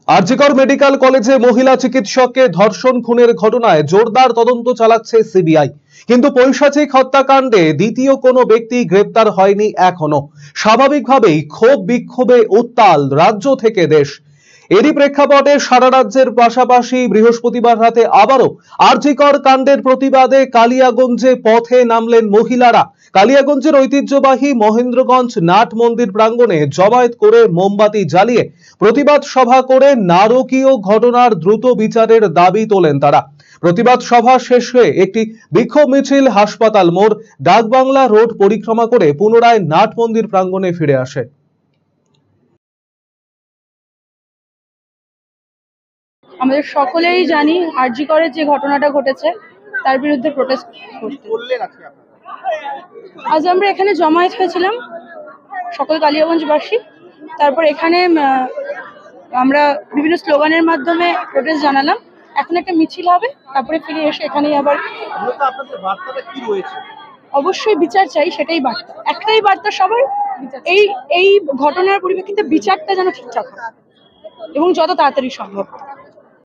RG Kar medical কলেজে মহিলা চিকিৎসককে ধর্ষণ খুনের ঘটনায় জোরদার তদন্ত চালাচ্ছে সিবিআই, কিন্তু পৈশাচিক হত্যাকাণ্ডে দ্বিতীয় কোনো ব্যক্তি গ্রেপ্তার হয়নি এখনো। স্বাভাবিকভাবেই ক্ষোভ বিক্ষোভে উত্তাল রাজ্য থেকে দেশ। এরই প্রেক্ষাপটে সারা রাজ্যের পাশাপাশি বৃহস্পতিবার রাতে আবারও আরজিকর কাণ্ডের প্রতিবাদে কালিয়াগঞ্জে পথে নামলেন মহিলারা। কালিয়াগঞ্জের ঐতিহ্যবাহী মহেন্দ্রগঞ্জ নাট মন্দির প্রাঙ্গণে জমায়েত করে মোমবাতি জ্বালিয়ে প্রতিবাদ সভা করে নারকীয় ঘটনার দ্রুত বিচারের দাবি তোলেন তারা। প্রতিবাদ সভা শেষে একটি বিক্ষোভ মিছিল হাসপাতাল মোড়, ডাকবাংলা রোড পরিক্রমা করে পুনরায় নাট মন্দির প্রাঙ্গণে ফিরে আসে। আমাদের সকলেই জানি আরজিকরের যে ঘটনাটা ঘটেছে তার বিরুদ্ধে প্রোটেস্ট করতে আজ আমরা এখানে জমায়েত হয়েছিলাম সকল কালিয়াগঞ্জবাসী। তারপর এখানে আমরা বিভিন্ন স্লোগানের মাধ্যমে প্রোটেস্ট জানালাম। এখন একটা মিছিল হবে, তারপরে ফিরে এসে এখানেই আবার অবশ্যই বিচার চাই, সেটাই বার্তা, একটাই বার্তা সবার, এই ঘটনার পরিপ্রেক্ষিতে বিচারটা যেন ঠিকঠাক হয় এবং যত তাড়াতাড়ি সম্ভব।